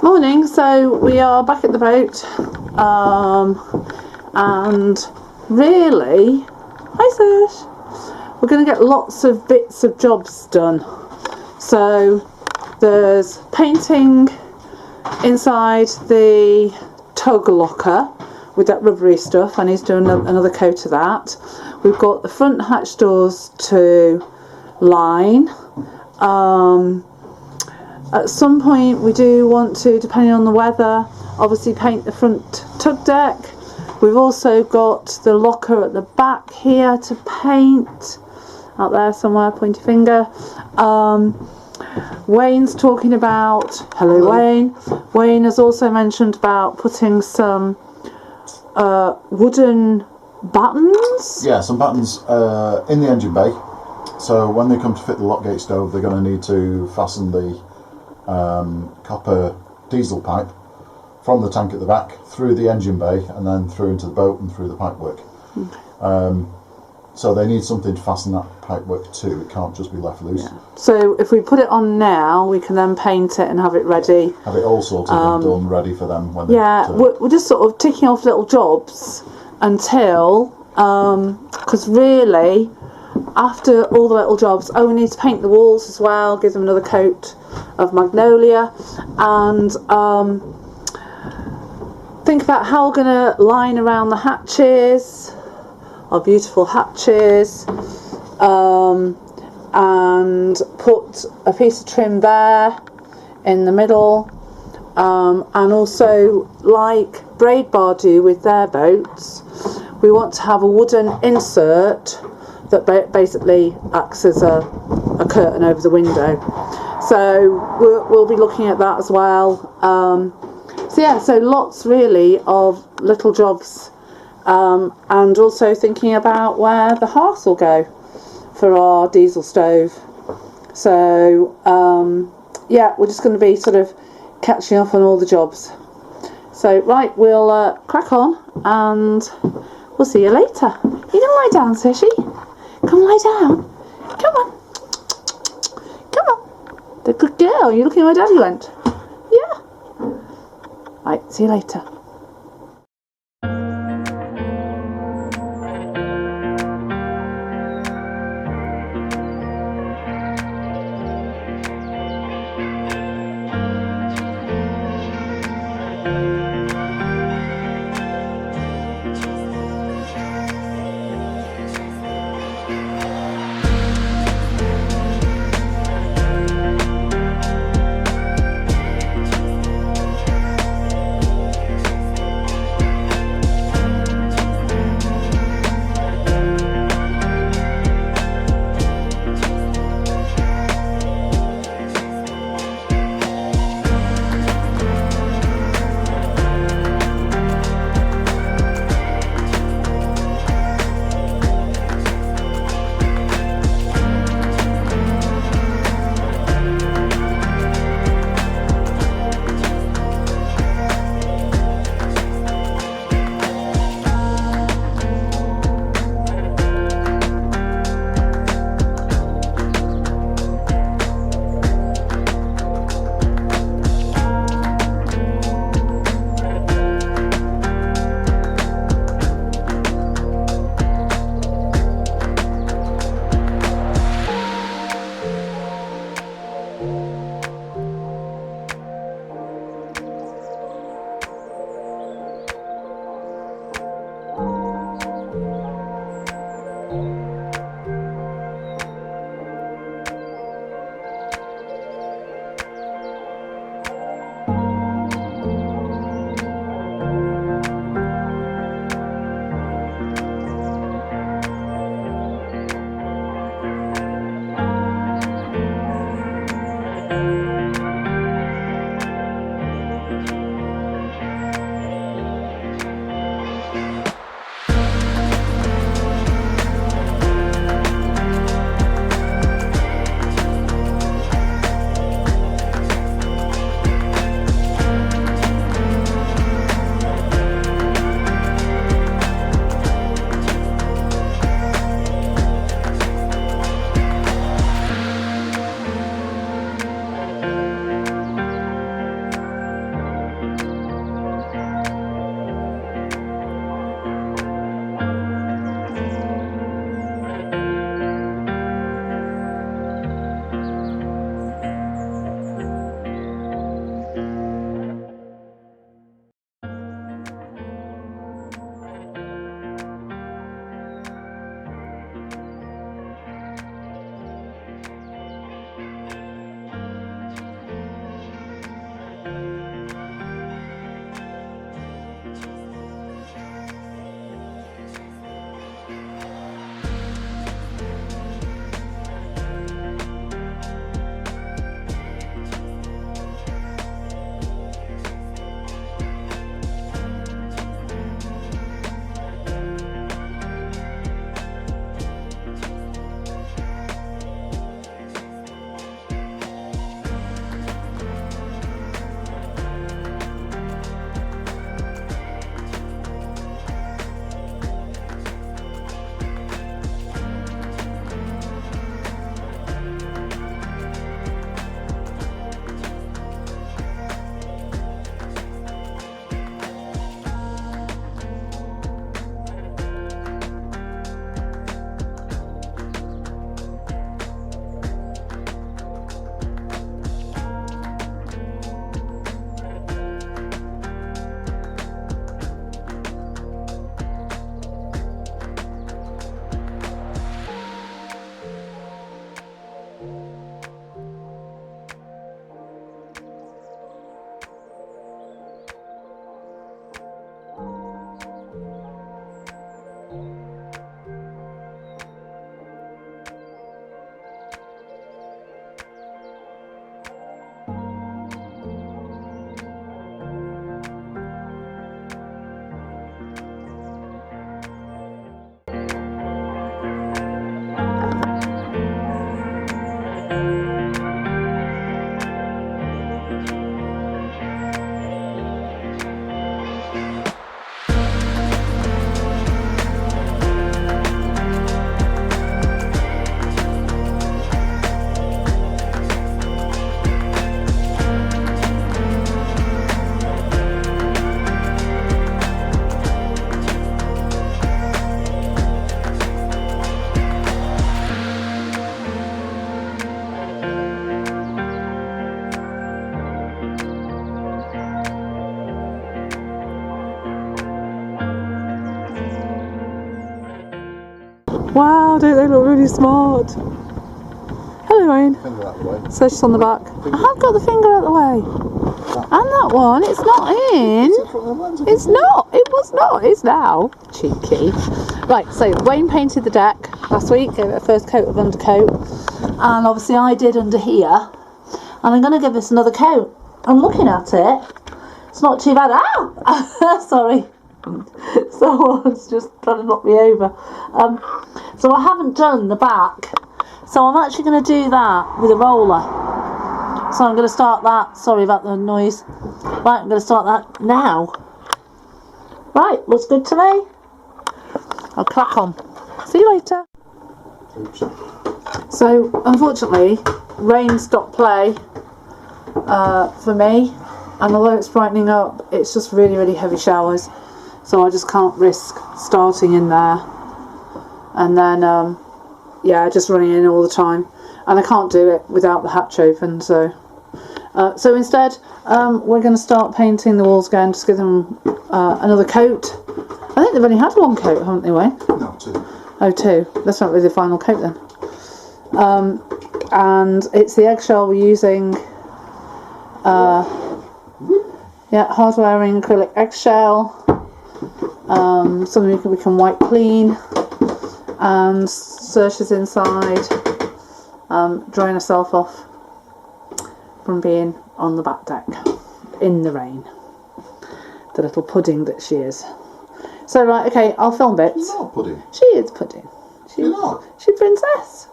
Morning. So we are back at the boat, and really, hi Saoirse, we're going to get lots of bits of jobs done. So there's painting inside the tug locker with that rubbery stuff. I need to do another coat of that. We've got the front hatch doors to line. At some point we do want to, depending on the weather, obviously paint the front tug deck. We've also got the locker at the back here to paint. Out there somewhere, pointy finger. Wayne's talking about, hello Wayne. Wayne has also mentioned about putting some wooden battens. Yeah, some battens in the engine bay. So when they come to fit the Lockgate stove, they're going to need to fasten the copper diesel pipe from the tank at the back through the engine bay and then through into the boat and through the pipework. Okay. So they need something to fasten that pipework to. It can't just be left loose. Yeah. So if we put it on now, we can then paint it and have it ready. Have it all sorted and done, ready for them. When we're just sort of ticking off little jobs until, because really, after all the little jobs, we need to paint the walls as well, give them another coat of magnolia, and think about how we're going to line around the hatches, our beautiful hatches, and put a piece of trim there in the middle, and also, like Braid Bar do with their boats, we want to have a wooden insert that basically acts as a curtain over the window. So we'll be looking at that as well. So lots really of little jobs, and also thinking about where the hearth will go for our diesel stove. So we're just going to be sort of catching up on all the jobs. So right, we'll crack on and we'll see you later. You going to lie down, Saoirse? Come lie down. Come on. Come on. The good girl. You looking where Daddy went? Yeah. Right, see you later. Wow, don't they look really smart? Hello, Wayne. Finger out the way. So she's on the back. I have got the finger out the way. And that one, it's not in. It's in front of the lens. It's not. It was not. It's now. Cheeky. Right, so Wayne painted the deck last week, gave it a first coat of undercoat. And obviously I did under here. And I'm going to give this another coat. I'm looking at it. It's not too bad. Ow! Sorry. Someone's just trying to knock me over. So I haven't done the back. So I'm actually going to do that with a roller. So I'm going to start that. Sorry about the noise. Right, I'm going to start that now. Right, looks good to me. I'll crack on. See you later. Oops. So, unfortunately, rain stopped play for me. And although it's brightening up, it's just really, really heavy showers. So I just can't risk starting in there. And then, yeah, just running in all the time. And I can't do it without the hatch open, so... so instead, we're going to start painting the walls again, just give them another coat. I think they've only had one coat, haven't they, Wayne? No, 2. Oh, 2. That's not really the final coat then. And it's the eggshell we're using. Yeah, hard wearing acrylic eggshell. Something we can wipe clean. And Saoirse's inside, drying herself off from being on the back deck in the rain. The little pudding that she is. So right, okay, I'll film bits. She's not pudding. She is pudding. You're not. She's princess.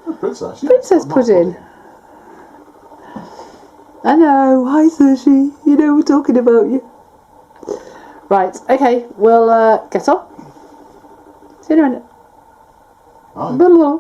You're a princess. Princess I'm not pudding. I know. Hi, Saoirse. You know we're talking about you. Right. Okay. We'll get up. See you in a minute. Hi. Blah, blah.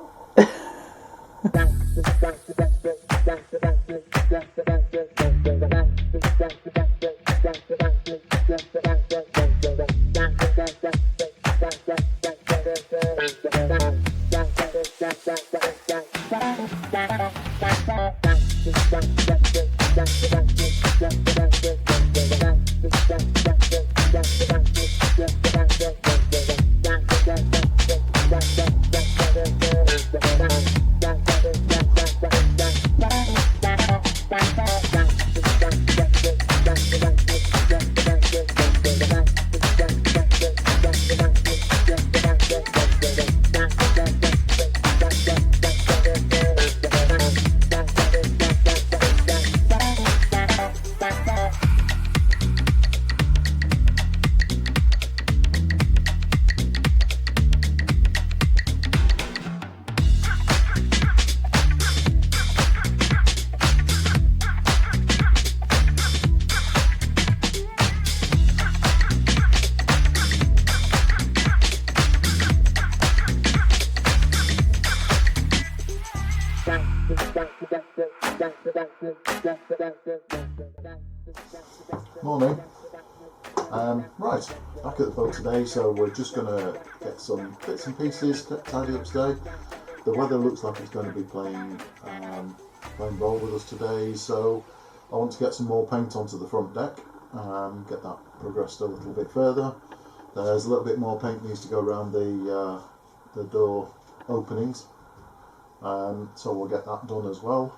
Morning. Right, back at the boat today, so we're just going to get some bits and pieces tidy up today. The weather looks like it's going to be playing ball with us today, so I want to get some more paint onto the front deck, get that progressed a little bit further. There's a little bit more paint needs to go around the door openings, so we'll get that done as well.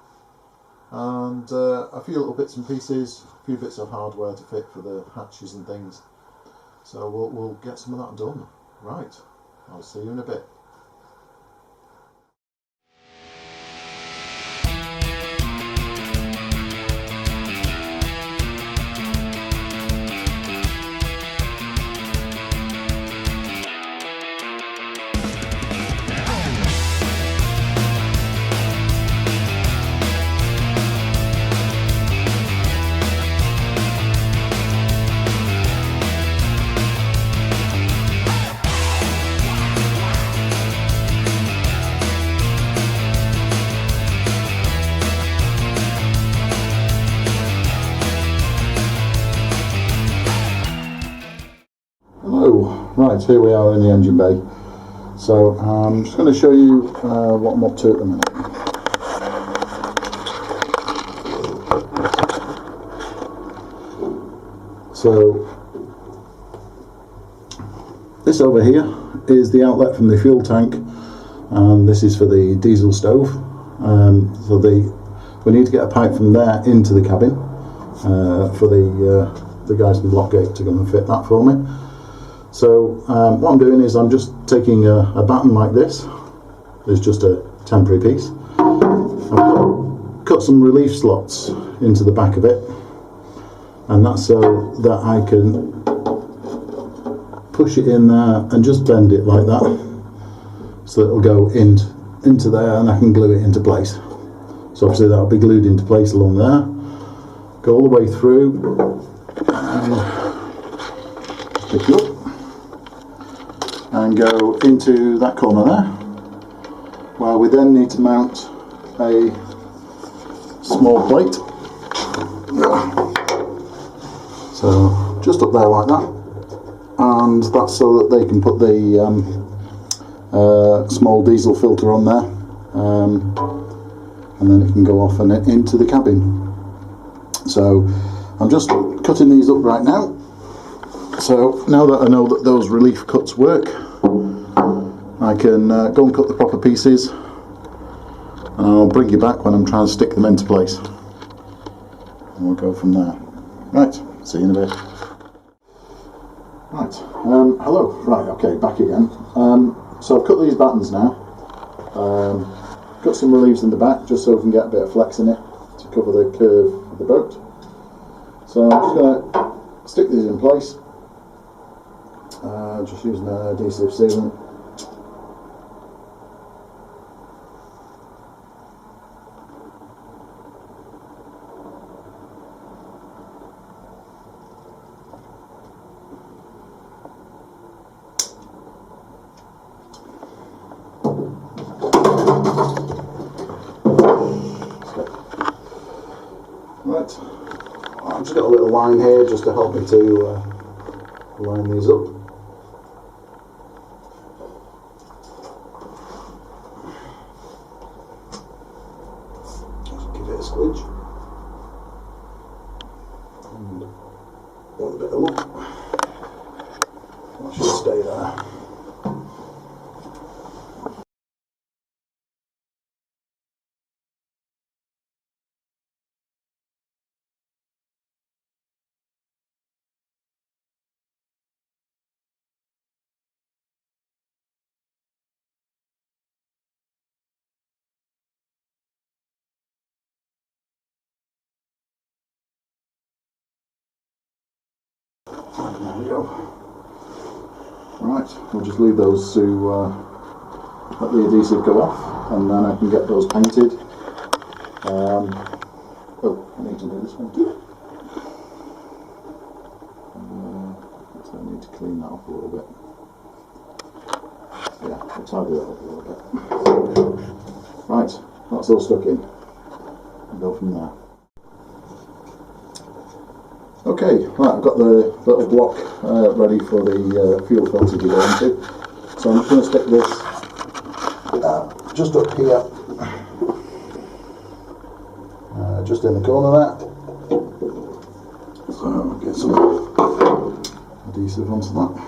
And a few little bits and pieces, a few bits of hardware to fit for the hatches and things. So we'll get some of that done. Right, I'll see you in a bit. Right, here we are in the engine bay. So I'm just going to show you what I'm up to at the minute. So this This over here is the outlet from the fuel tank, and this is for the diesel stove. So we need to get a pipe from there into the cabin for the guys from Lockgate to come and fit that for me. So what I'm doing is I'm just taking a batten like this. It's just a temporary piece. I've cut some relief slots into the back of it, and that's so that I can push it in there and just bend it like that, so it'll go into there, and I can glue it into place. So obviously that'll be glued into place along there, go all the way through, and pick it up and go into that corner there, where we then need to mount a small plate. So just up there like that, and that's so that they can put the small diesel filter on there, and then it can go off and into the cabin. So I'm just cutting these up right now. So now that I know that those relief cuts work, I can go and cut the proper pieces, and I'll bring you back when I'm trying to stick them into place, and we'll go from there. Right, see you in a bit. Right, hello. Right, okay, back again. So I've cut these battens now. Cut some reliefs in the back just so we can get a bit of flex in it to cover the curve of the boat. So I'm just going to stick these in place. Just using an adhesive sealant. Right, I've just got a little line here just to help me to line these up. Just give it a squidge. And one bit of luck, that should stay there. There we go. Right, we'll just leave those to let the adhesive go off, and then I can get those painted. Oh, I need to do this one too. So I need to clean that up a little bit. Yeah, I'll tidy that up a little bit. Right, that's all stuck in. I'll go from there. Okay, right, I've got the little block ready for the fuel filter to go into. So I'm just going to stick this just up here, just in the corner there. So I'll get some adhesive onto that.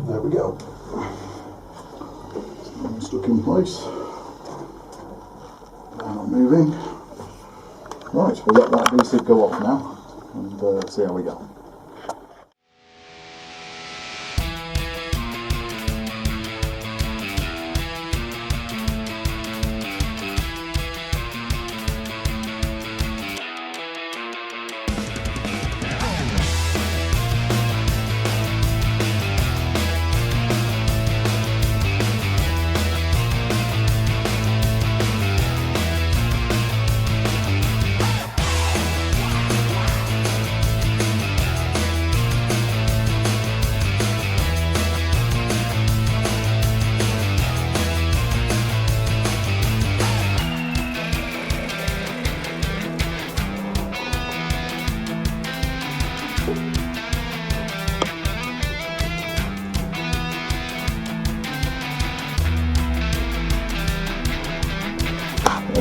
There we go. So stuck in place. Now moving. Right, we'll let that adhesive go off now and see how we go.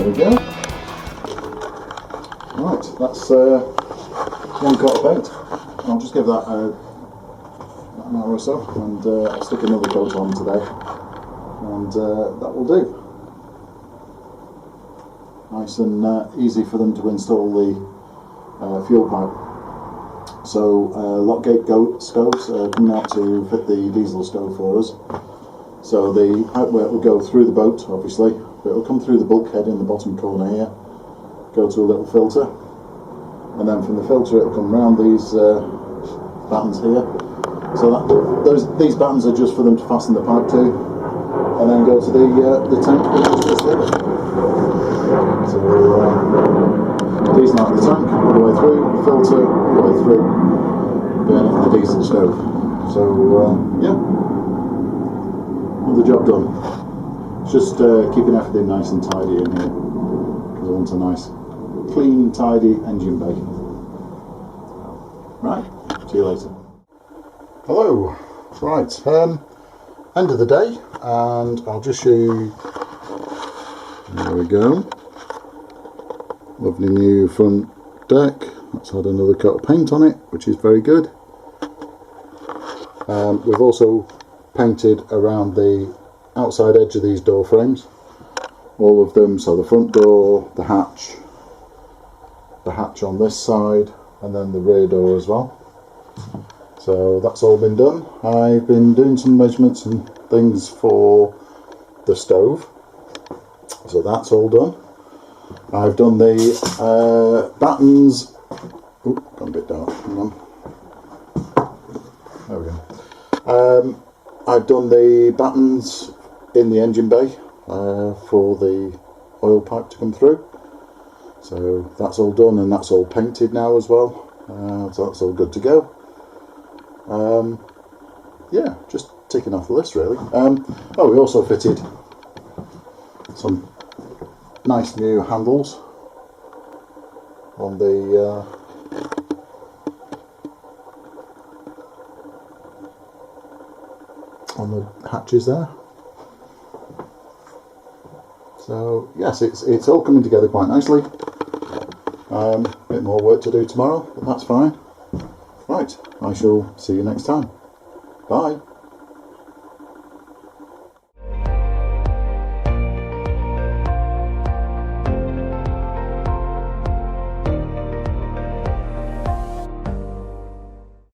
we go. Right, that's one coat of paint. I'll just give that an hour or so, and I'll stick another coat on today, and that will do. Nice and easy for them to install the fuel pipe. So Lockgate stoves are coming out to fit the diesel stove for us. So the outlet will go through the boat, obviously, but it will come through the bulkhead in the bottom corner here, go to a little filter, and then from the filter it will come round these battens here. So these battens are just for them to fasten the pipe to, and then go to the tank which is just here. So these mark the tank all the way through, the filter all the way through, burning the diesel stove. So yeah, the job done. It's just keeping everything nice and tidy in here, because I want a nice, clean, tidy engine bay. Right, see you later. Hello. Right, end of the day, and I'll just show you. There we go. Lovely new front deck. That's had another coat of paint on it, which is very good. We've also painted around the outside edge of these door frames, all of them, so the front door, the hatch on this side, and then the rear door as well. So that's all been done. I've been doing some measurements and things for the stove, so that's all done. I've done the battens. Oop, gone a bit dark, hang on. There we go. I've done the battens in the engine bay for the oil pipe to come through. So that's all done, and that's all painted now as well. So that's all good to go. Yeah, just ticking off the list really. Oh, we also fitted some nice new handles on the hatches there. So yes, it's all coming together quite nicely. Bit more work to do tomorrow, but that's fine. Right, I shall see you next time. Bye.